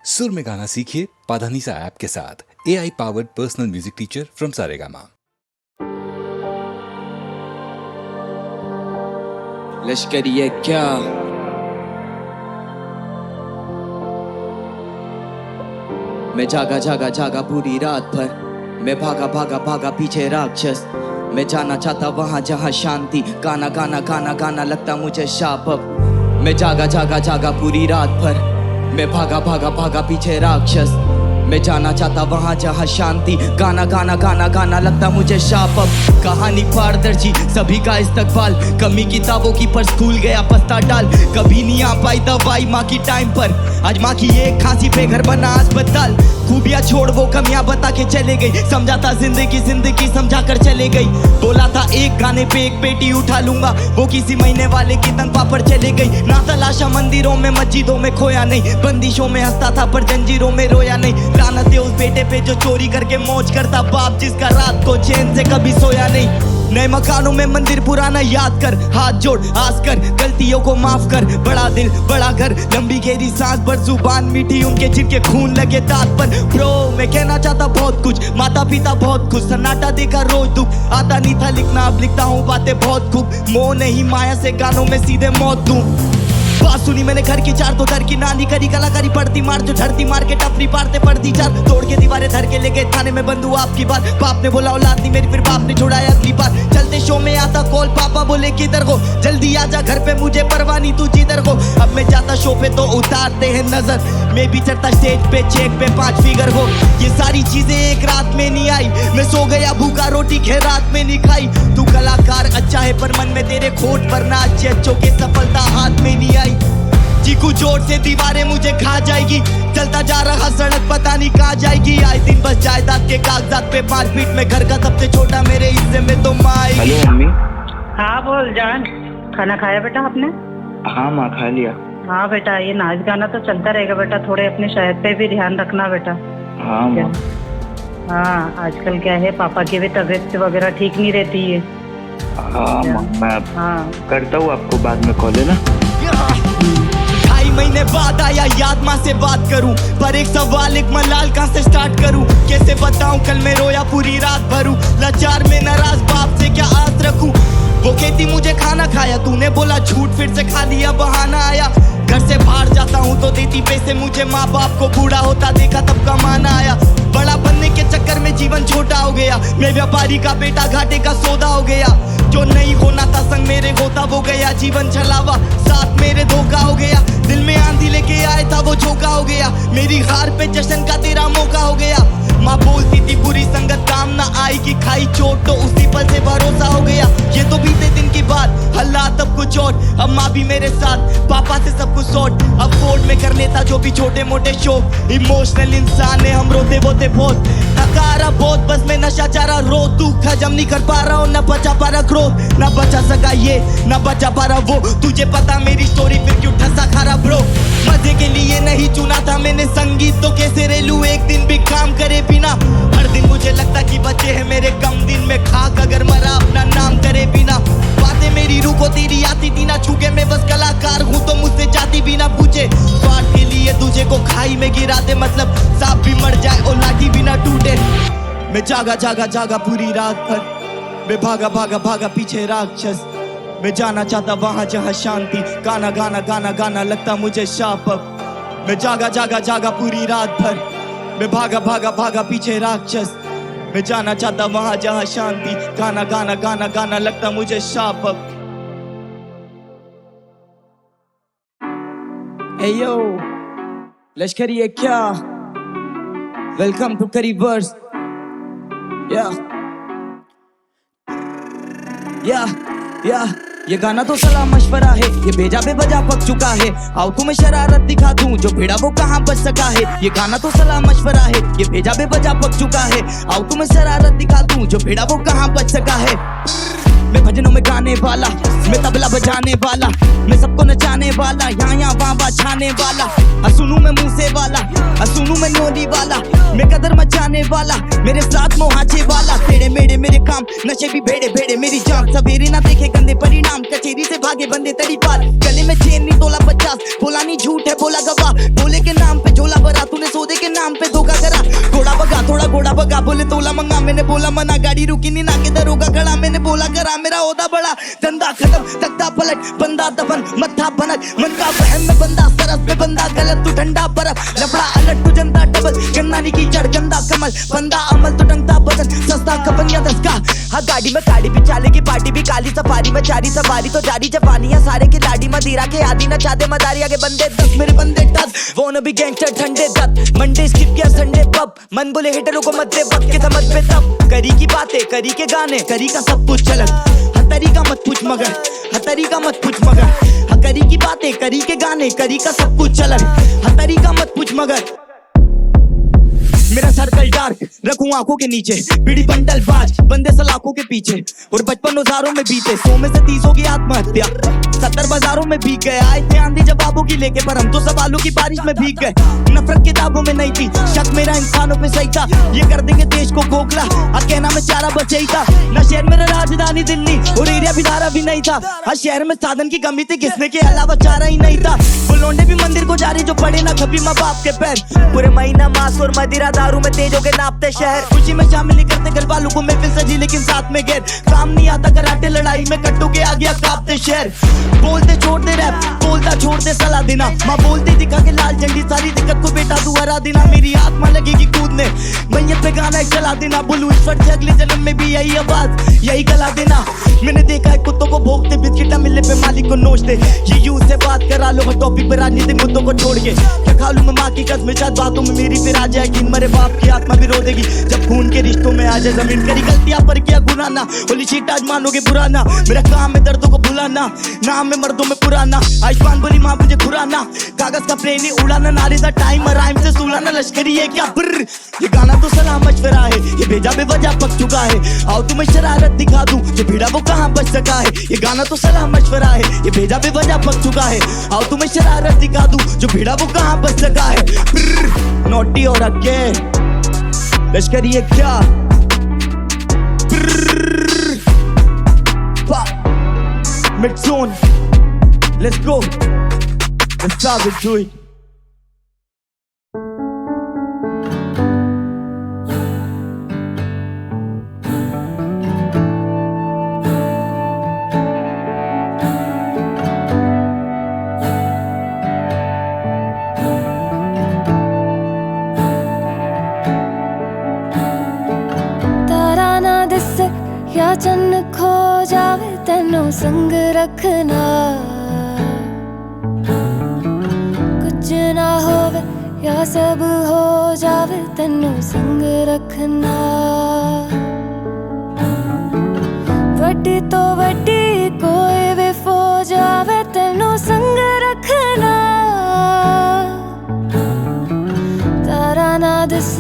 सुर में गाना सीखिए पाधानीसा ऐप के साथ। AI powered personal music teacher from Saregama. लश्करी है क्या? मैं जागा जागा जागा पूरी रात भर, मैं भागा भागा भागा पीछे राक्षस। मैं जाना चाहता वहां जहां शांति, गाना गाना गाना गाना लगता मुझे शाप अब। मैं जागा जागा जागा पूरी रात भर, मैं भागा भागा भागा पीछे राक्षस। मैं जाना चाहता वहां जहां शांति, गाना गाना गाना गाना लगता मुझे शाप अब। कहानी पारदर्शी सभी का इस्तकबाल, कमी किताबों की पर स्कूल गया पस्ता डाल। कभी नहीं आ पाई दवाई माँ की टाइम पर, आज माँ की एक खांसी पे घर बना अस्पताल। खूबियां छोड़ वो कमियां बता के चले गई, समझा था जिंदगी जिंदगी समझा कर चले गई। बोला था एक गाने पे एक पेटी उठा लूंगा, वो किसी महीने वाले की तनख्वाह पर चले गई। ना तलाशा मंदिरों में मस्जिदों में खोया नहीं, बंदिशों में हंसता था पर जंजीरों में रोया नहीं। लानत है उस बेटे पे जो चोरी करके मौज करता, बाप जिसका रात को चैन से कभी सोया नहीं। नए मकानों में मंदिर पुराना याद कर, हाथ जोड़ आस कर, गलतियों को माफ कर। बड़ा दिल बड़ा घर, लंबी गहरी सांस पर जुबान मीठी उनके जिनके खून लगे दांत पर। ब्रो मैं कहना चाहता बहुत कुछ, माता पिता बहुत खुश, सन्नाटा देखा रोज दुख। आता नहीं था लिखना अब लिखता हूँ बातें बहुत खूब, मोह नहीं माया से गानों में सीधे मौत दूं। बात सुनी मैंने घर की चार तो दर की नानी करी कलाकारी पड़ती मार जो झड़ती मार के टपरी पारते पड़ती चार। तोड़ के दीवारें धर के ले गए थाने में बंधु आपकी बात। बाप ने बोला औलाद नहीं मेरी, फिर बाप ने छोड़ाया अगली बार। चलते शो में आता कॉल, पापा बोले किधर हो, जल्दी आजा घर पे मुझे परवाह नहीं तू जिधर हो। अब मैं जाता शो पे तो उतारते हैं नजर, मैं भी चढ़ता स्टेज पे चेक पे 5 फिगर हो। ये सारी चीजें एक रात में नहीं आई, मैं सो गया भूखा रोटी खैरात में नहीं खाई। तू कलाकार अच्छा है पर मन में तेरे खोट पर ना अच्छे अच्छों के सफलता हाथ में नहीं आई। चीकू जोर से दीवारें मुझे खा जाएगी, चलता जा रहा सड़क पता नहीं कहाँ जाएगी। आए दिन बस जायदाद के कागजात पे 5 फीट में, घर का सबसे छोटा मेरे हिस्से में तो माई। Hello mummy. हाँ बोल जान, खाना खाया बेटा आपने? हाँ माँ खा लिया। हाँ बेटा ये नाच गाना तो चलता रहेगा बेटा, थोड़े अपने सेहत पे भी ध्यान रखना बेटा। हाँ माँ। हाँ आजकल क्या है पापा की भी तबीयत वगैरह ठीक नहीं रहती है। हाँ माँ मैं हाँ करता हूँ आपको बाद में कॉल, है ना। 2.5 महीने बाद आया याद माँ से बात करूं, पर एक सवाल एक मलाल कहाँ से स्टार्ट करूं। कैसे बताऊं कल मैं रोया पूरी रात भरूं, लाचार में नाराज बाप से क्या आस रखूं। वो कहती मुझे खाना खाया, तूने बोला झूठ फिर से खा लिया बहाना आया। घर से बाहर जाता हूँ तो देती पैसे मुझे, माँ बाप को बूढ़ा होता देखा तब कमाना आया। बड़ा बनने के चक्कर में जीवन छोटा हो गया, मैं व्यापारी का बेटा घाटे का सौदा हो गया। जो नहीं होना था संग मेरे होता वो गया, जीवन छलावा साथ मेरे धोखा हो गया। दिल में आंधी लेके आया था वो झोंका हो गया, मेरी हार पे जश्न का तेरा मौका हो गया। माँ बोलती थी बुरी संगत काम ना आएगी, खाई चोट तो उसी पल से भरोसा हो गया। ये तो बीते दिन की बात, हालात अब कुछ और। अब माँ भी मेरे साथ, पापा से सब कुछ सॉर्ट। अब फोर्ड में कर लेता जो भी छोटे मोटे शौक। इमोशनल इंसान है हम, रोते बोते बहुत थका रहा बहुत, बस मैं नशा चाह रहा रो। तू हजम नहीं कर पा रहा हूँ, न बचा पा रहा ग्रोथ, न बचा सका ये न बचा पा रहा वो। तुझे पता मेरी स्टोरी फिर क्यों ठसा खा रहा ब्रो। मजे के लिए नहीं चुना था मैंने संगीत, तो कैसे रेलू एक दिन भी काम करे बिना। हर दिन मुझे लगता कि बचे हैं मेरे कम दिन में, खाक अगर मरा अपना नाम करे बिना। बातें मेरी रूह को तेरी आती थी ना छूके, मैं बस कलाकार हूँ तो मुझसे जाती भी ना पूछे। स्वार्थ के लिए तुझे को खाई में गिरा दे, मतलब सांप भी मर जाए और लाठी भी ना टूटे। मैं जागा जागा जागा पूरी रात भर, मैं भागा भागा भागा पीछे राक्षस। मैं जाना चाहता वहां जहां शांति, गाना गाना गाना गाना लगता मुझे शाप अब। मैं जागा जागा जागा पूरी रात भर, मैं भागा भागा भागा पीछे राक्षस। मैं जाना चाहता वहां जहां शांति, गाना गाना गाना गाना लगता मुझे शाप अब। Hey yo, लश्करी है क्या? वेलकम टू करीबर्स। या ये गाना तो सलाह मशवरा है, ये भेजा बेवजह पक चुका है। आओ तुम्हें शरारत दिखा दूं, जो भिड़ा वो कहाँ बच सका है। ये गाना तो सलाह मशवरा है, ये भेजा बेवजह पक चुका है। आओ तुम्हें शरारत दिखा दूं, जो भिड़ा वो कहाँ बच सका है। मैं भजनों में गाने वाला, मैं तबला बजाने वाला, मैं सबको नचाने वाला, यहाँ वहाँ छाने वाला। सुनू मैं मूसे वाला, सुनू मैं नोली वाला, मैं कदर मचाने वाला, मेरे साथ मोहाचे वाला। टेढ़े मेढ़े मेरे काम, नशे भी भेड़े भेड़े मेरी जान। सवेरे ना देखे गंदे परिणाम, कचेरी से भागे बंदे तड़ी पार। गले में चेन नहीं तोला 50, बोला नहीं झूठ है बोला गवाह, बोले के नाम पे झोला भरा तूने लगा बोले तोला मंगा, मैंने बोला मना, गाड़ी रुकी नहीं ना के दरोगा खड़ा, मैंने बोला करा मेरा ओदा बड़ा, धंधा खत्म तख्ता पलट बंदा दफन मत्था बनक, मन का बहन में बंदा सरस में बंदा गलत तू ठंडा बर्फ, लफड़ा अलट तू जनता डबल, गन्ना की कीचड़ गंदा कमल, बंदा अमल तो टंगता बदन, सस्ता कपन या दसका। हाँ गाड़ी में गाड़ी भी चालेगी, पार्टी भी काली, सफारी में चारी सवारी तो जारी जवानियां, सारे की लाड़ी मदिरा के आदि न चाहते मदारी, आगे बंदे 10 मेरे बंदे 10, वो न भी गैंगस्टर ठंडे दत, मंडे स्किप किया संडे पब, मन बोले हिटरों को मत दे वक्त के समझ पे तब, करी की बातें करी के गाने करी का सब कुछ चलन, हतरी का मत पूछ मगर, हतरी का मत पूछ मगर, हाँ करी की बातें करी के गाने करी का सब कुछ चलन, हतरी का मत पूछ मगर। मेरा सर्कल डार्क रखूं आंखों के नीचे, बीड़ी बंडल बाज बंदे सलाखों के पीछे, और 55 हजारों में बीते 100 में से 30 होगी आत्महत्या, 70 बाजारों में भीग गए, आए थे आंधी जवाबों की लेके, पर हम तो सवालों की बारिश में भीग गए, नफरत किताबों में नहीं थी, शक मेरा इंसानों पे सही था, ये कर देंगे देश को खोखला, आज कहना में चारा बच ही था, न शहर मेरा राजधानी दिल्ली और एरिया भी धारा भी नहीं था, हर शहर में साधन की कमी थी, किसने के अलावा चारा ही नहीं था, वो लौंडे भी मंदिर को जा रहे जो पड़े ना कभी माँ बाप के पैर, पूरे महीना मांस और मदिरा दारू में तेज हो के नापते शहर, खुशी में शामिल नहीं करते घर वालों को महफिल सजी लेकिन साथ में गैर, काम नहीं आता कराटे लड़ाई में कट्टू के आ गया कांपते शहर, बोलते छोड़ते रैप बोलता छोड़ते सलाह देना, माँ बोलती दिखा के लाल झंडी सारी दिक्कत को बेटा तू हरा देना, मेरी आत्मा लगेगी कूदने मैयत पे गाना एक चला देना, बोलूं ईश्वर से अगले जन्म में भी यही आवाज यही गला देना, मैंने देखा है कुत्तों को भोगते बिस्किट मिलने पे मालिक को नोचते, ये यूं से बात करा लो हर टॉपिक पे राजनीतिक मुद्दों को छोड़ के, क्या खा लूं मैं माँ की कसम शायद बातों में मेरी फिर आ जाएगी, मरे बाप की आत्मा भी रो देगी जब खून के रिश्तों में आ जाए जमीन, करी गलतियां पर किया गुनाह ना, होली शीट आज मानोगे पुराना, मेरा काम है दर्दों को भुलाना, नाम है मर्दों में पुराना, आयुष्मान बोली माँ मुझे खुराना, कागज का प्लेन ही उड़ाना, नारे सा टाइम राइम से सुलाना, लश्करी है क्या ब्र, ये गाना तो सलाह मशवरा है, ये भेजा बेवजह पक चुका है, आओ तुम्हें शरारत दिखा दूं, ये भीड़ा वो कहाँ बच सका है, ये गाना तो सलाह मशवरा है, ये भेजा बेवजह पक चुका है, आओ तुम्हें शरारत दिखा दूं, जो भीड़ा वो कहाँ बच सका है, नोटी और अक्के लश्करी है क्या, mid zone, let's go, let's start it, do it. या चन्न खो जावे तेनों संग रखना, कुछ ना होवे या सब हो जावे तेनों संग रखना, वड्डी तो वड्डी कोई भी फो जावे तेनों संग रखना, तारा ना दिस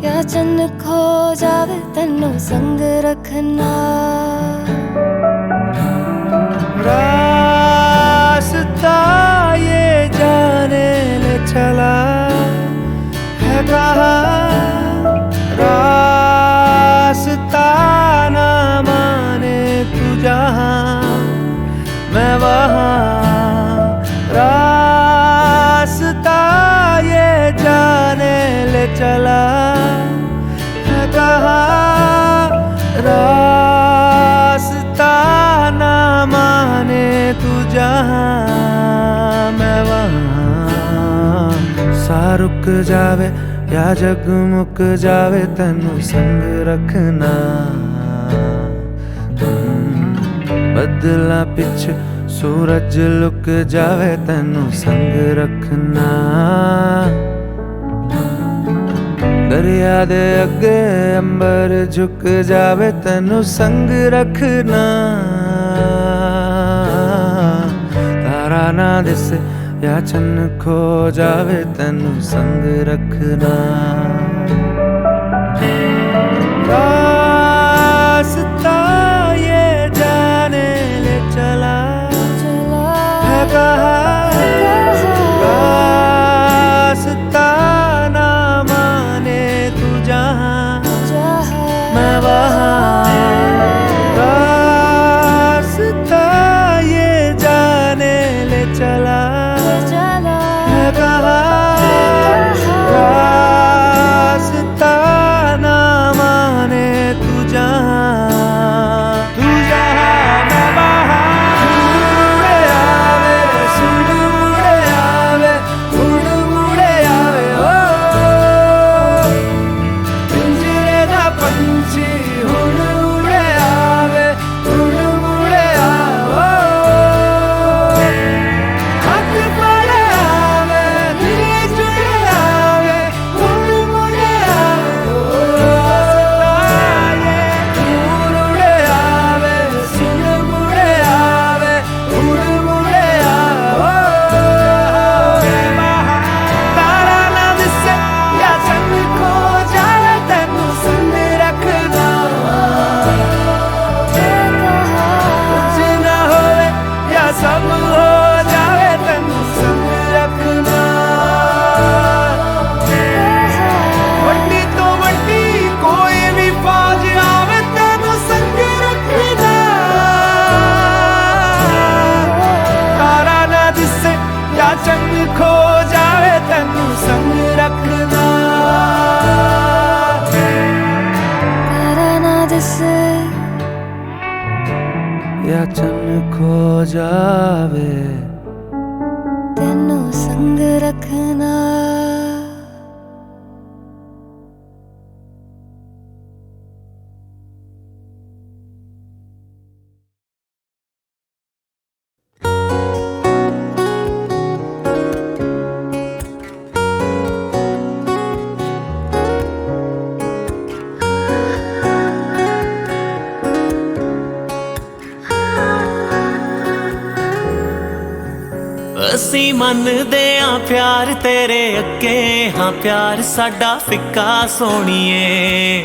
क्या चन्न खो जावे तेनों संग रखना, रास्ता ये जाने ले चला है कहाँ, रास्ता ना माने तू जहाँ मैं वहाँ, रास्ता ये जाने ले चला रास्ता ना माने तू जहाँ मैं वहाँ, सा रुक जावे या जगमुक जावे तेनू संग रखना, बदला पिछ सूरज लुक जावे तेनू संग रखना, दरिया दे अगे अंबर झुक जावे तेनू संग रखना, तारा ना दिसे या चन्न खो जावे तेनू संग रखना, रास्ता ये जाने ले चला है कहाँ, रास्ता ना माने तू जहाँ मैं वहाँ, रास्ता ये जाने ले चला है कहाँ, रखना तारा ना दिसे या चन्न खो जावे तेनू संग रखना ਅਸੀਂ ਮੰਨਦੇ ਆਂ ਪਿਆਰ ਤੇਰੇ ਅੱਗੇ ਹਾਂ ਪਿਆਰ ਸਾਡਾ ਫਿੱਕਾ ਸੋਹਣੀਏ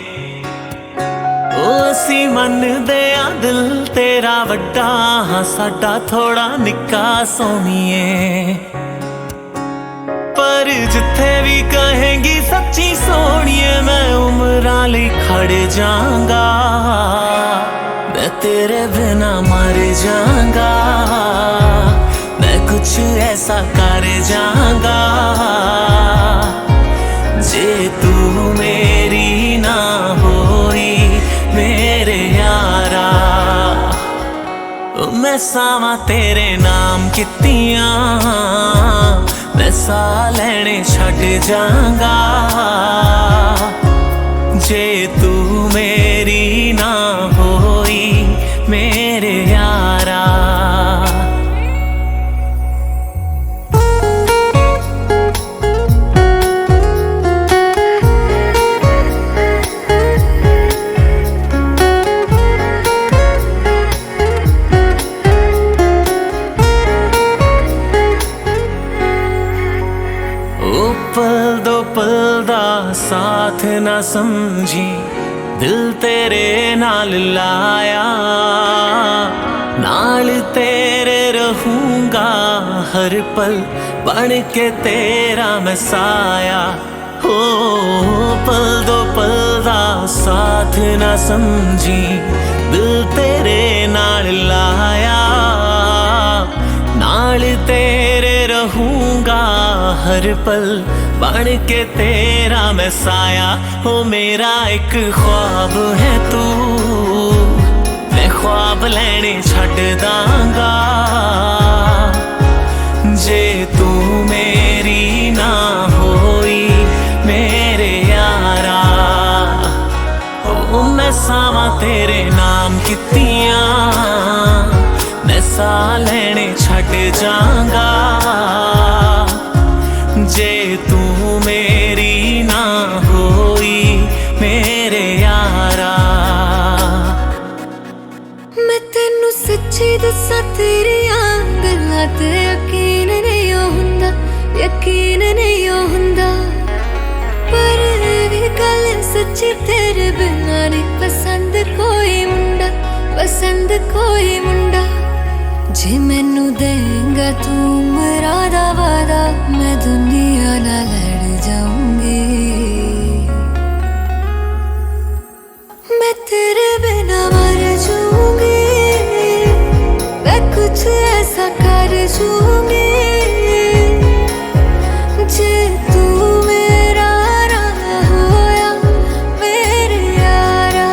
ਉਹ ਅਸੀਂ ਮੰਨਦੇ ਆਂ ਦਿਲ ਤੇਰਾ ਵੱਡਾ ਹਾਂ ਸਾਡਾ ਥੋੜਾ ਨਿੱਕਾ ਸੋਹਣੀਏ ਪਰ ਜਿੱਥੇ ਵੀ ਕਹੇਂਗੀ ਸੱਚੀ ਸੋਹਣੀਏ ਮੈਂ ਉਮਰਾਂ ਲਈ ਖੜ ਜਾਵਾਂਗਾ मैं तेरे बिना मर जाऊंगा मैं कुछ ऐसा कर जाऊंगा जे तू मेरी ना होई मेरे यारा मैं सावा तेरे नाम कितियां मैं सा लेने छड़ जाऊंगा जे तू मेरी ना होई मेरे यारा पल दो पल दा साथ ना समझी दिल तेरे नाल लाया नाल तेरे रहूंगा हर पल बन के तेरा मैं साया हो पल दो पल दा साथ ना समझी दिल तेरे नाल लाया नाल तेरे रहूंगा हर पल बन के तेरा मैं साया हो मेरा एक ख्वाब है तू मैं ख्वाब लेने छड़ दांगा जे तू मेरी ना होई मेरे यारा ओ मैं सावा तेरे नाम कितियां मैं सा लेने छड़ जाऊंगा जे तू मेरी ना होई मेरे यारा मैं तेनू सच्ची दसा तेरियां गल्लां ते यकीन नहीं हुंदा यकीन नहीं हुंदा पर भी गल सच्ची तेरे बिना नहीं पसंद कोई मुंडा जे मैनू देंगा तू मेरा दा वादा मैं दुनिया नाल लड़ जाऊंगी मैं तेरे बिना मर जाऊंगी मैं कुछ ऐसा कर जाऊंगी जे तू मेरा ना होया मेरे यारा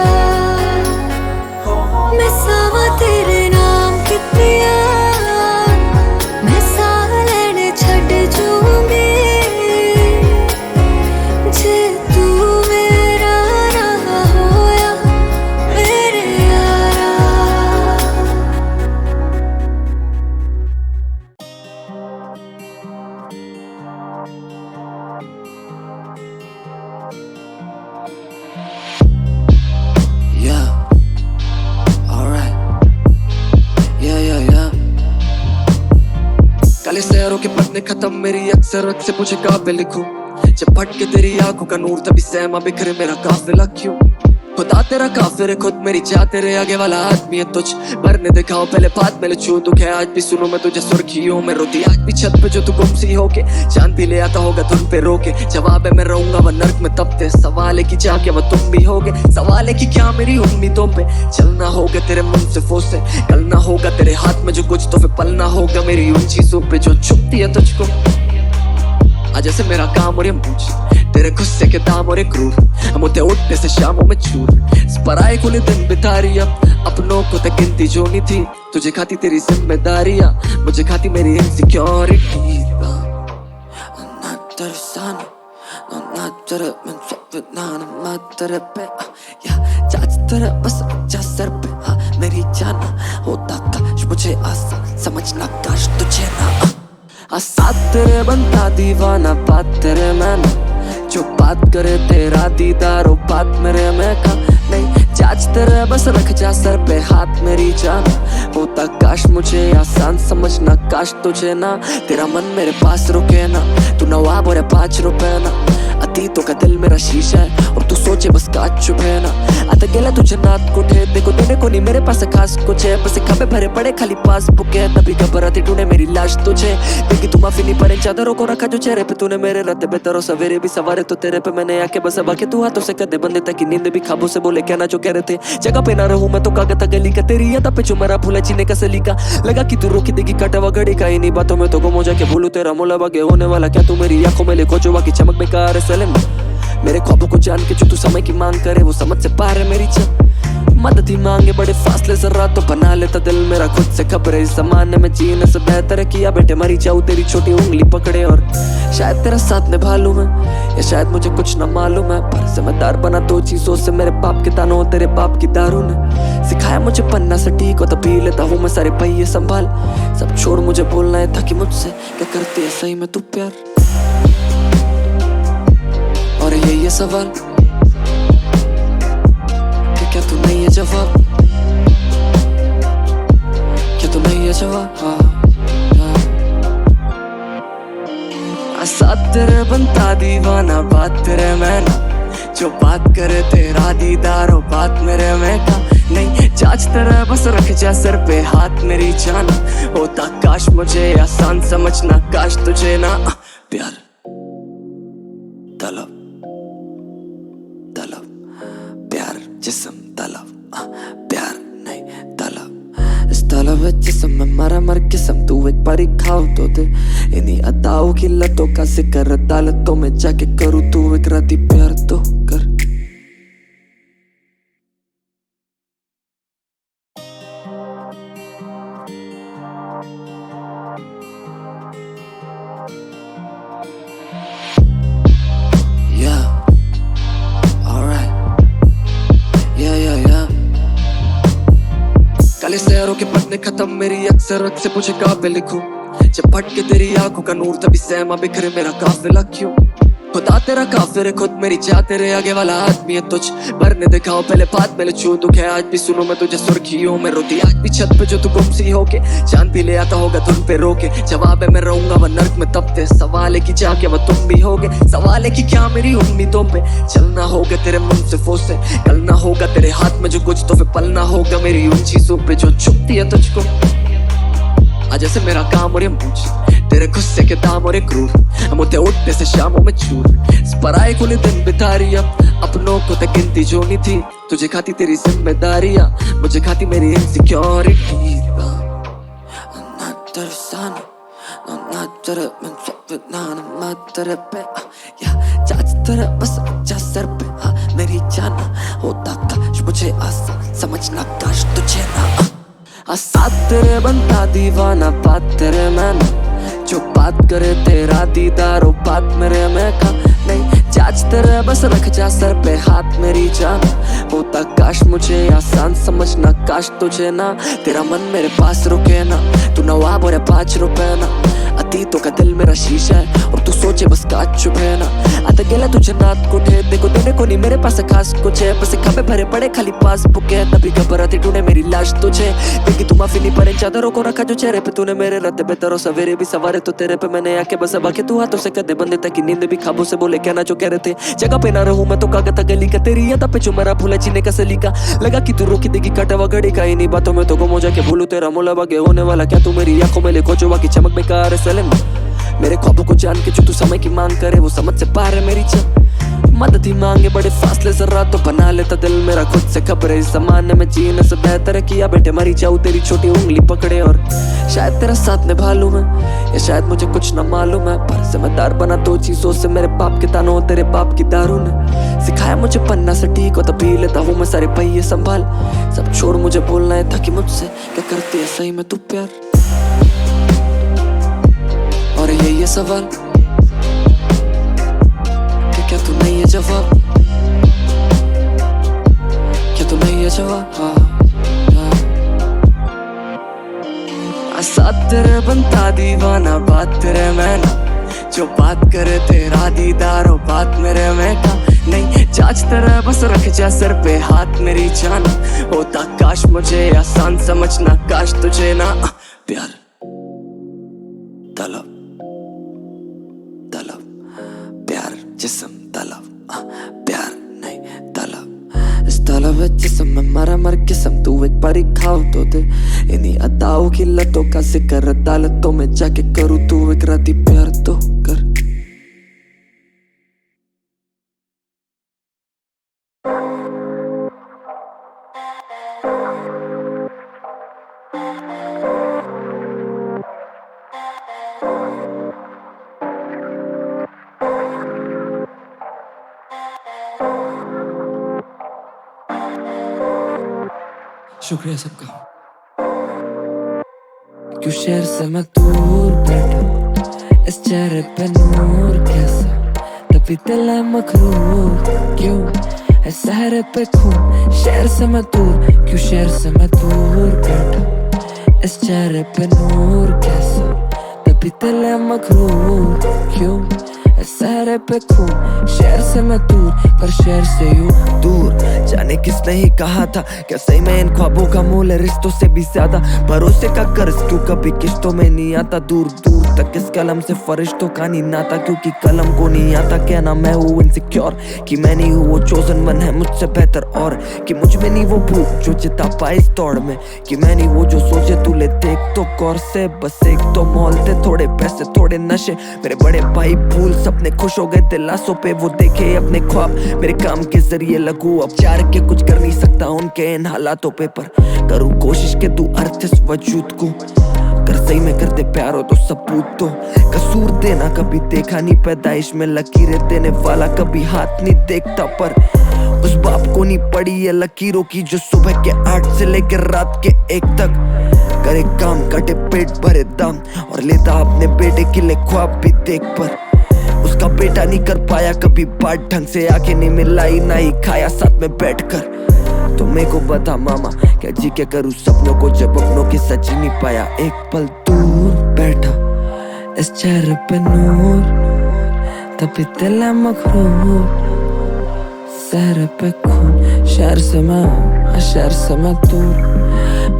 मैं सावा तेरे नाम कितियां मैं सा लेने छड़ जाऊंगी जे तू मेरा ना होया मेरे यारा Yeah, alright. Yeah. काले शहरों के पन्ने खत्म मेरी अक्सरत से पूछे काबे लिखूं जब फट के तेरी आंखों का नूर तभी सहमा बिखरे मेरा काफिला क्यों खुदा तेरा काफिर है खुद मेरी चाह तेरे आगे वाला आदमी है तुझ मरने दिखाओ पहले बात में छू दुख है आज भी सुनो मैं तुझे सुर्खियों में रोती आज भी छत पे जो तू गुमसी होके चांद भी ले आता होगा धुन पे रोके जवाब है मैं रहूंगा वह नर्क में तब ते सवाल है कि जा क्या वह तुम भी होगे सवाल है कि क्या मेरी उम्मीदों पे चलना होगा तेरे मुंह से फोस से कलना होगा तेरे हाथ में जो कुछ तो फिर पलना होगा मेरी उन चीजों पे जो छुपती है तुझको आज से मेरा काम और ये मूछ, तेरे गुस्से के दाम और ये क्रूर, मुझे उठने से शामों में चूर, पराए खुले दिन बिता रही अपनों को तक गिनती जो नहीं थी, तुझे खाती तेरी जिम्मेदारियां, मुझे खाती मेरी इनसिक्योरिटी। बस अच्छा सर पे मेरी जाना होता काश मुझे आसान समझना काश तुझे ना साथ तेरे बनता दीवाना बात तेरे मैं ना, जो बात करे तेरा दीदार बात मेरे में का नहीं, जाच तेरे बस रख जा सर पे हाथ मेरी जान होता काश मुझे आसान समझना काश तुझे ना, तेरा मन मेरे पास रुके ना, तू नवाब और 5 रुपए ना, अतीतों का दिल मेरा शीशा है और तू सोचे बस काच चुपे ना, आता गेला तुझे नात कुठे देखो देने को नहीं मेरे पास खास कुछ है, बस खाबे भरे पड़े खाली पास बुके, तभी घबराती ढूंढे मेरी लाश तुझे देखी, तू माफी नहीं पड़े चादरों को रखा जो चेहरे पे तूने मेरे रात बेहतर सवेरे भी सवारे तो तेरे पे मैंने आके बस अब आके तू हाथों से कदे बंदे तक नींद भी खाबों से बोले क्या ना जो कह रहे थे, जगह पे ना रहूं मैं तो कागज गली का तेरी याद पे जो मेरा भूला जीने का सलीका, लगा कि तू रोकी देगी कटवा घड़ी का इन्हीं बातों में तो गुम हो जाके भूलू तेरा मोला बागे होने वाला क्या, तू मेरी आंखों में लिखो जो की चमक बेकार है सलन, मेरे ख्वाबों को जान के जो तू समय की मांग करे वो समझ से पार है मेरी चाह, मदद ही मांगे बड़े फासले जरा तो बना लेता दिल मेरा खुद से खबर है, इस जमाने में जीने से बेहतर किया बेटे मरी जाऊं तेरी छोटी उंगली पकड़े, और शायद तेरा साथ निभा लूं मैं या शायद मुझे कुछ ना मालूम है, पर जिम्मेदार बना 2 चीजों से, मेरे बाप के तानों तेरे बाप की दारू ने सिखाया मुझे पन्ना से ठीक हो तो पी लेता हूँ मैं सारे पहिए संभाल, सब छोड़ मुझे बोलना है था कि मुझसे क्या करती है सही में तू प्यार, और ये सवाल कि क्या तू नहीं है जवाब, क्या तू नहीं है जवाब, साथ तेरे बनता दीवाना बात तेरे में ना, जो बात करे तेरा दीदार हो बात मेरे में का नहीं, जाच तेरा बस रख जा सर पे हाथ मेरी जाना होता काश मुझे आसान समझना काश तुझे ना, प्यार तलब तलब प्यार जिस्म तलब प्यार नहीं तलब, इस तलब है जिस्म में मरा मर किस्म, तू एक बारी खाओ तो दे इन्हीं अदाओं की लतों का जिक्र अदालतों में जाके करूँ, तू एक राती प्यार तो कर। काले शहरों के पन्ने खत्म मेरी अक्सर रख से पूछे काबे लिखूं, जब फट के तेरी आंखों का नूर तभी सहमा बिखरे मेरा काफिला क्यों, खुदा तेरा काफिर है खुद मेरी जा तेरे आगे वाला आदमी है तुझ भरने दिखाओ पहले बात पहले छू दुख है आज भी सुनो मैं तुझे सुर्खियों में रोती आज भी छत पे जो तू गुम सी होके चांद भी ले आता होगा धुन पे रोके, जवाब है मैं रहूंगा वह नर्क में तब ते, सवाल है कि जाके वह तुम भी होगे, सवाल है कि क्या मेरी उम्मीदों पे चलना होगा तेरे मुंसिफों से, कलना होगा तेरे हाथ में जो कुछ तो फिर पलना होगा मेरी उन चीजों पे जो चुपती है तुझको, आज से मेरा काम और ये मूछ, तेरे गुस्से के दाम और ये क्रूर, मुझे उठने से शामों में चूर, पराए खुले दिन बिता रही अपनों को तक गिनती जो नहीं थी, तुझे खाती तेरी जिम्मेदारियां, मुझे खाती मेरी इनसिक्योरिटी। बस अच्छा सर पे मेरी जाना होता काश मुझे आसान समझना काश तुझे ना, साथ तेरे बनता दीवाना बात तेरे में ना, जो बात करे तेरा दीदार बात मेरे में का नहीं, जाच तेरे बस रख जा सर पे हाथ मेरी जान होता काश मुझे आसान समझना काश तुझे ना, तेरा मन मेरे पास रुके ना, तू नवाब और 5 रुपए ना, अतीतों का दिल मेरा शीशा है और तू सोचे बस काच चुपे ना, आता गेला तुझे नात कुठे देखो देने को नहीं मेरे पास खास कुछ है, बस खाबे भरे पड़े खाली पास बुके, तभी घबराती ढूंढे मेरी लाश तुझे देखी, तू माफी नहीं पड़े चादरों को रखा जो चेहरे पे तूने मेरे रात बेहतर सवेरे भी सवारे तो तेरे पे मैंने आके बस अब आके तू हाथों से कदे बंदे तक नींद भी खाबों से बोले क्या ना जो कह रहे थे, जगह पे ना रहूं मैं तो कागज गली का तेरी याद पे जो मेरा भूला जीने का सलीका, लगा कि तू रोकी देगी कटवा घड़ी का इन्हीं बातों में तो गुम हो जाके भूलू तेरा मोला बागे होने वाला क्या, तू मेरी आंखों में लिखो जो की चमक बेकार है सलन, मेरे ख्वाबों को जान के जो तू समय की मांग करे वो समझ से पार है मेरी चाह, मदद बढ़ती मांगे बड़े फासले जरा तो बना लेता दिल मेरा खुद से खबरें इस जमाने में जीने से बेहतर है किया बेटे मरी जाऊं तेरी छोटी उंगली पकड़े और शायद तेरा साथ निभा लूं मैं या शायद मुझे कुछ न मालूम है पर जिम्मेदार बना दो चीजों से मेरे बाप के तानों तेरे बाप की दारू ने सिखाया मुझे पन्ना से ठीक हो तभी लेता हूँ मैं सारे पहिए संभाल सब छोड़ मुझे बोलना है था कि मुझसे क्या करती है सही में तू प्यार और ये सवाल क्या तू नहीं है जवाब क्या तू नहीं है जवाब साथ तेरे बनता दीवाना बात तेरे में ना जो बात करे तेरा दीदार हो बात मेरे में का नहीं जांच तेरे बस रख जा सर पे हाथ मेरी जान होता काश मुझे आसान समझना काश तुझे ना प्यार तलब तलब प्यार जिस्म तलब प्यार नहीं तलब इस तलब जिस्म में मरा मर किस्म तू एक बारी खाओ तो दे इन्हीं अदाओं की लतों का जिक्र अदालतों में जाके करूँ तू एक राती प्यार तो कर शुक्रिया सबका क्यों शहर से मैं दूर बैठा इस चेहरे पे नूर कैसा तभी दिल है मखरूर क्यों है सहरे पे खून शहर से मैं दूर क्यों शहर से मैं दूर बैठा इस चेहरे पे नूर कैसा तभी दिल है मखरूर क्यों है सहरे पे खून शहर से मैं दूर पर शहर से यूं दूर जाने किसने ही कहा था क्या सही में इन ख्वाबों का मोल है रिश्तों से भी ज्यादा भरोसे का कर्ज क्यों कभी किश्तों में नहीं आता दूर दूर तक इस कलम से फरिश्तों का नहीं नाता क्योंकि कलम को नहीं आता कहना मैं हूँ इनसिक्योर कि मैं नहीं हूँ वो चोजन वन है मुझसे बेहतर और कि मुझ में नहीं वो भूख जो चिता पाए इस दौड़ में कि मैं नहीं वो जो सोचे तू ले देख तो गौर से बस एक तो मोहल्ले थोड़े पैसे थोड़े नशे मेरे बड़े भाई भूल सपने खुश हो गए दिलासों पे वो देखे अपने ख्वाब मेरे काम के जरिए लगू अब चार के कुछ कर नहीं सकता उनके इन हालातों पे पर करूँ कोशिश के तू अर्थ इस वजूद को कर सही में कर दे प्यार हो तो सबूत दो कसूर देना कभी देखा नहीं पैदाइश में लकीरें देने वाला कभी हाथ नहीं देखता पर उस बाप को नहीं पड़ी ये लकीरों की जो सुबह के 8 से लेकर रात के 1 तक करे काम कटे पेट भरे दम और लेता अपने बेटे के लिए ख्वाब भी देख पर उसका बेटा नहीं कर पाया कभी बात ढंग से आके नहीं मिलाई ना ही खाया साथ में बैठकर तो मेरे को बता मामा क्या जी क्या करूँ सपनों को जब अपनों की सच ही नहीं पाया एक पल दूर बैठा इस चेहरे पे नूर तभी दिल है मखरूर शहर पे खून शहर से मैं दूर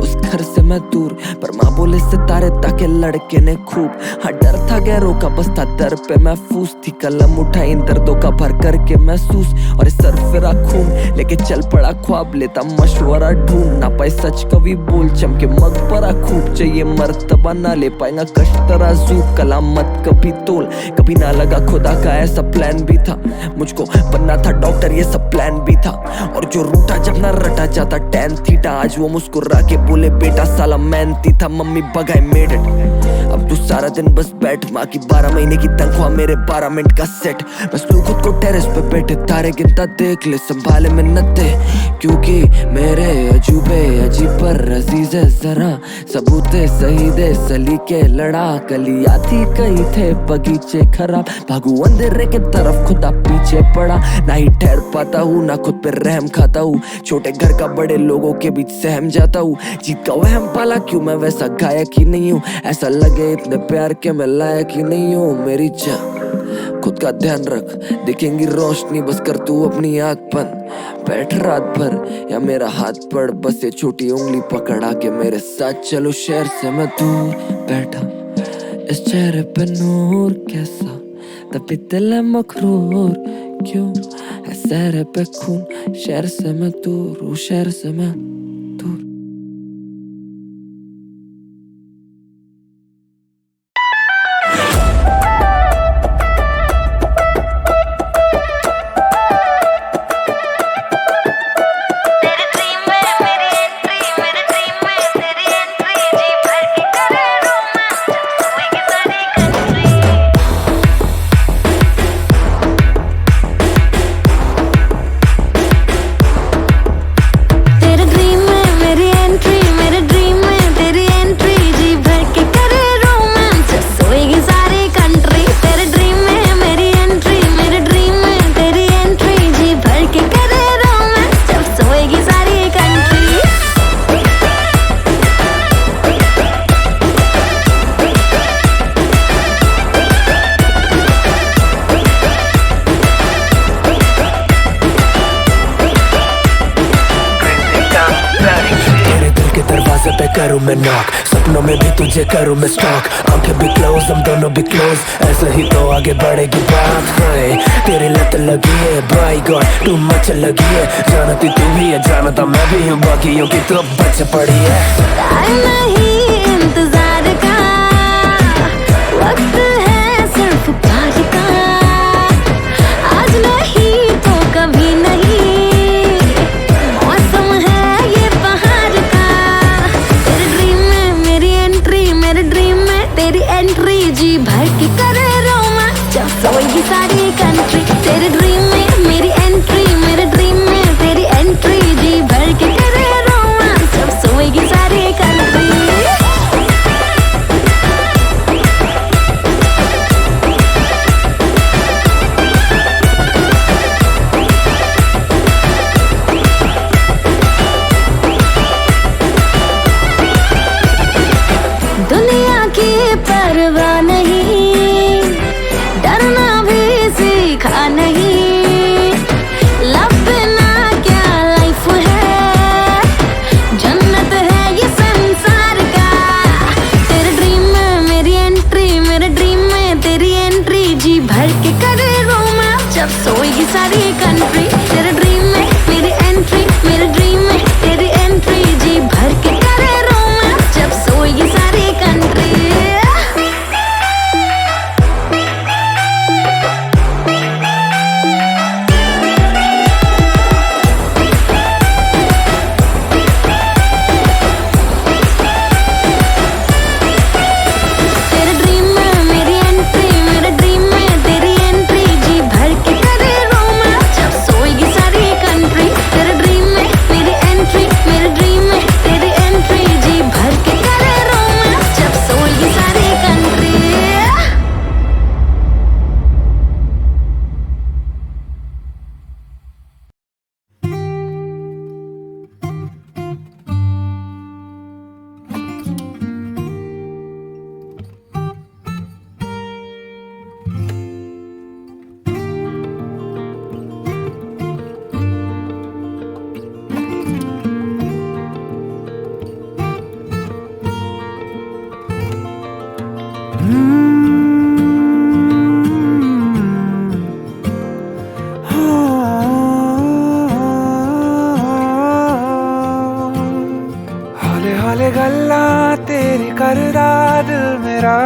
उस घर से मैं दूर पर माँ बोले सितारे ताके लड़के ने खूब हाँ डर था गैरों का बस था दर पे महफूज थी कलम उठाई इन दर्दों का भर करके महसूस और सर फिरा खून लेके चल पड़ा ख्वाब लेता मशवरा ढूंढ ना पाए सच कभी बोल चमके मकबरा खूब चाहिए मर्तबा ना ले पाएगा कष्ट तराजू कलाम मत कभी तोल कभी ना लगा खुदा का ऐसा प्लान भी था मुझको बनना था डॉक्टर ये सब प्लान भी था और जो रूठा जब ना रटा जाता टैन थीटा आज वो मुस्कुरा के बोले बेटा साला मेहनती था मम्मी बगाए मेड इट अब तू सारा दिन बस बैठ माँ की 12 महीने की तनख्वाह मेरे 12 मिनट का सेट बस तू खुद को टेरेस पे बैठे तारे गिनता देख ले संभाले मिन्नत क्योंकि मेरे अजूबे अजीब पर अजीज है जरा सबूते सही दे सलीके लड़ा कली आती कई थे बगीचे खराब भागू अंधेरे के तरफ खुदा पीछे पड़ा ना ही ठहर पाता हूँ ना खुद पे रहम खाता हूँ छोटे घर का बड़े लोगों के बीच सहम जाता हूँ जीत का वहम पाला क्यों मैं वैसा गायक ही नहीं हूँ ऐसा लगे इतने प्यार के मैं लायक ही नहीं हूँ मेरी जा खुद का ध्यान रख दिखेंगी रोशनी बस कर तू अपनी आँख बंद बैठ रात भर या मेरा हाथ पड़ बस ये छोटी उंगली पकड़ा के मेरे साथ चलो शहर से मैं दूर बैठा इस चेहरे पे नूर कैसा तभी दिल है मखरूर क्यों है शहर पे खून शहर से मैं दूर शहर से मैं दूर करूँ मैं नॉक, सपनों में भी तुझे करूँ मैं स्टॉक। आंखें भी क्लोज, हम दोनों भी क्लोज, ऐसे ही तो आगे बढ़ेगी बात। हाय तेरी लत लगी है बाई गॉड, टू मच लगी है। जानती तू भी है, जानता मैं भी हूँ, बाकियों की तो बच पड़ी है। नहीं इंतजार का वक्त है सिर्फ प्यार का, आज नहीं तो कभी नहीं, मौसम है ये बहार का। तेरे ड्रीम में मेरी एंट्री, मेरे ड्रीम में तेरी एंट्री, जी भर के करे रोमांच जब सोएगी सारी कंट्री। तेरे ड्रीम में मेरी एंट्री, मेरे ड्रीम में तेरी एंट्री, जी भर के करे रोमांच जब सोएगी सारी कंट्री। दुनिया की परवाह नहीं, डरना भी सीखा नहीं, लव बिना क्या लाइफ है, जन्नत है ये संसार का। तेरे ड्रीम में मेरी एंट्री, मेरे ड्रीम में तेरी एंट्री, जी भर के करे रोमांच जब सोएगी सारी कंट्री। तेरे ड्रीम में मेरी एंट्री, मेरे ड्रीम में तेरी एंट्री, जी भर के करे रोमांच जब सोएगी सारी कंट्री। तेरे ड्रीम में मेरी एंट्री, मेरे ड्रीम में तेरी एंट्री, जी भर के करे रोमांच जब सोएगी सारी कंट्री। तेरे ड्रीम में मेरी एंट्री, मेरे ड्रीम में तेरी एंट्री, जी भर के करे रोमांच जब सोएगी सारी कंट्री। हौले हौले गल्ला तेरी करदा दिल मेरा,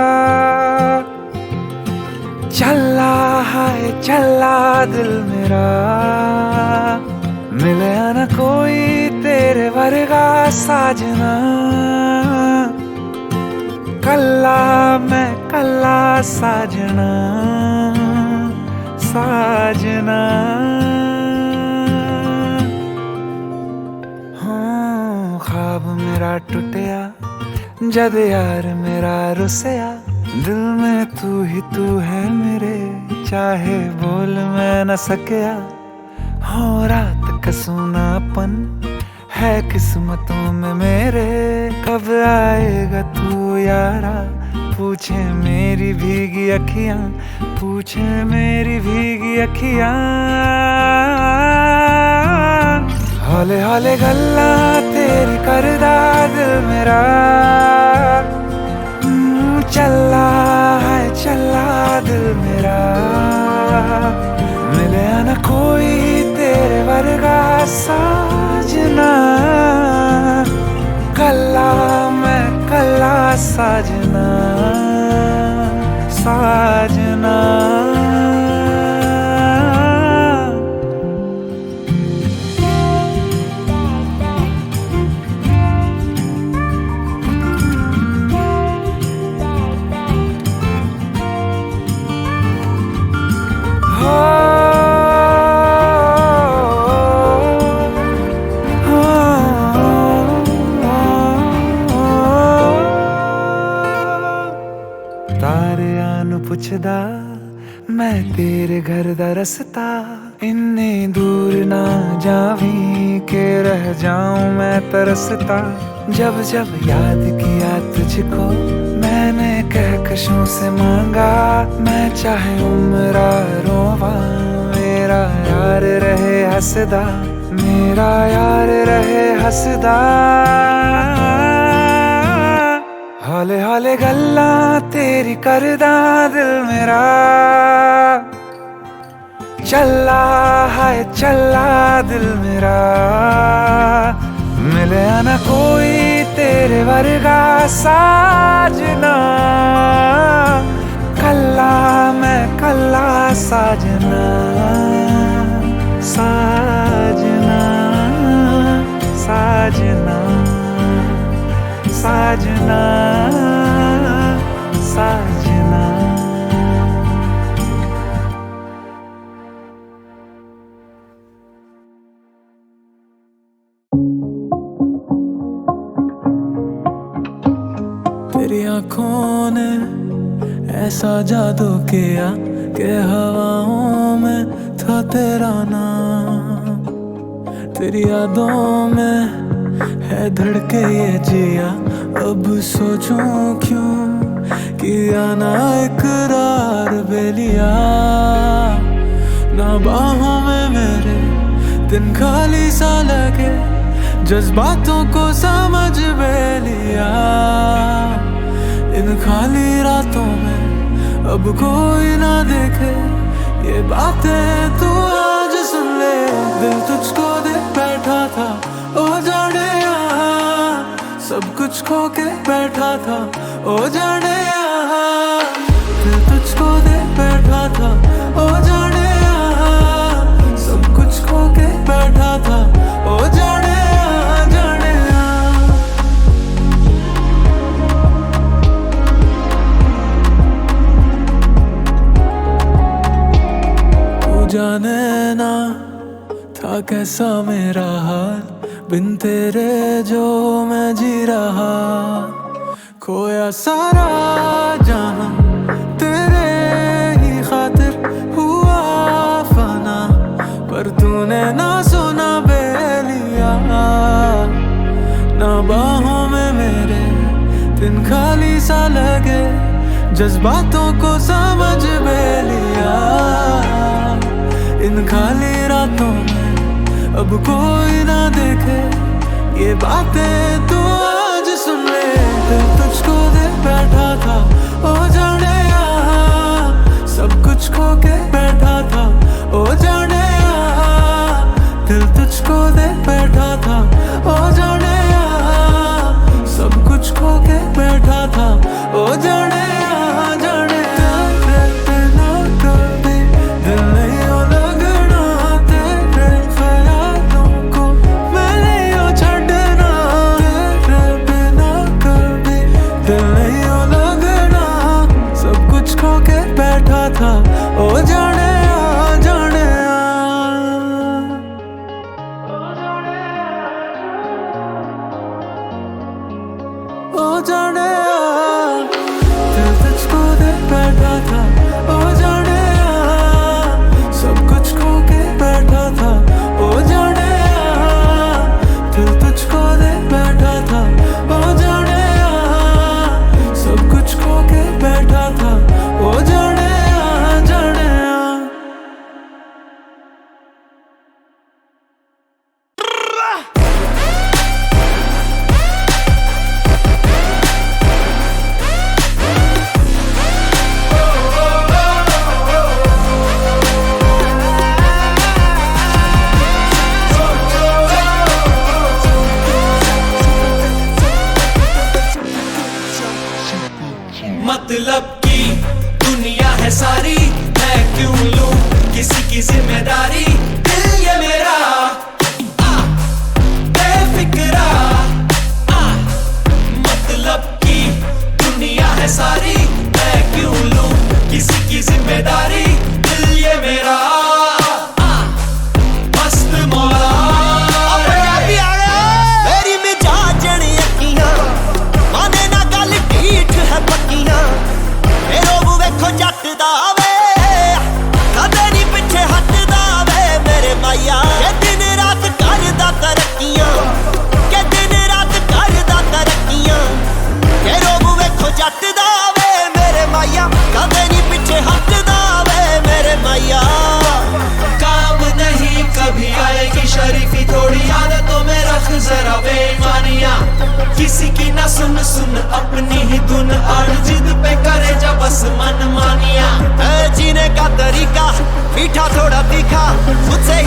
चला हाय चला दिल मेरा। मिले न कोई तेरे वर्गा साजना, कल्ला मैं कल्ला साजना साजना। हाँ ख्वाब मेरा टूटिया जद यार मेरा रुसिया, दिल में तू ही तू है मेरे, चाहे बोल मैं न सकिया। हो रात का सूनापन है किस्मतों में मेरे, कब आएगा तू यारा, पूछे मेरी भीगी अखियां, पूछे मेरी भीगी अखियां। हौले हौले गल्ला तेरी करदा दिल मेरा, चला है चला दिल मेरा। मिले न कोई तेरे वर्गा साजना, कल्ला मैं कल्ला साजना साजना। तारे आन पुछदा मैं तेरे घर दा रस्ता, इन्ने दूर ना जावी के रह जाऊं मैं तरसता। जब जब याद किया तुझको मैंने कहकशों से मांगा, मैं चाहे उम्र रोवा मेरा यार रहे हंसदा, मेरा यार रहे हंसदा। हौले हौले गल्ला तेरी करदा दिल मेरा चला है चला दिल मेरा मिले ना कोई तेरे वर्गा साजना कल्ला मैं कल्ला साजना साजना साजना साजना साजना तेरी आँखों ने ऐसा जादू किया कि हवाओं में था तेरा नाम। तेरी यादों में है धड़के ये जिया, अब सोचूं क्यों किया ना इकरार बेलिया। ना बाहों में मेरे दिन खाली सा लगे, जज्बातों को समझ बेलिया। इन खाली रातों में अब कोई ना देखे, ये बातें तू आज सुन ले। दिल तुझको दे बैठा था, ओ जाने यहाँ सब कुछ खो के बैठा था, ओ जाने यहाँ दिल तुझको दे बैठा था, ओ जाने यहाँ सब कुछ खो के बैठा था, ओ जाने जाने ना था कैसा मेरा हाल, बिन तेरे जो मैं जी रहा। खोया सारा जहां तेरे ही खातिर हुआ फना, पर तूने ना सुना बेलिया। ना बाहों में मेरे दिन खाली सा लगे, जज्बातों को समझ बेलिया। इन खाली रातों में अब कोई ना देखे, ये बातें तू आज सुन ले। दिल तुझको दे बैठा था, ओ जाने यहाँ सब कुछ खो के बैठा था, ओ जाने यहाँ दिल तुझको दे बैठा था, ओ जाने यहाँ सब कुछ खो के बैठा था, ओ जाने यहाँ जाने था, ओ जाने आ जाने ओ जाने दिल तुझको दे बैठा था, ओ जाने सब कुछ खो के बैठा था, ओ जाने दिल तुझको दे बैठा था, ओ जाने सब कुछ खो के बैठा था, ओ जाने मतलब की दुनिया है सारी, मैं क्यों लूं किसी की जिम्मेदारी। दिल ये मेरा बेफिक्रा, मतलब की दुनिया है सारी, मैं क्यों लूं किसी की जिम्मेदारी। दिल ये मेरा मस्त मौला मेरी मिजाज अखियां माने ना गल ढीठ है पक्कियां। मेरो वेखो जट दा वे कदे नहीं पिछे हटदा वे मेरे माया। के दिन रात करदा तरक्कियां, के दिन रात करदा तरक्कियां। मेरो वेखो जट दा वे मेरे माया, कदे नहीं पिछे हटदा वे मेरे माया। काम नहीं कभी आएगी शरीफी, थोड़ी आदतों में रख जरा बेईमानियां किसी की ना सुन सुन अपनी ही धुन अड़ जिद पे करे जा बस मन मानिया जीने का तरीका मीठा थोड़ा तीखा खुद से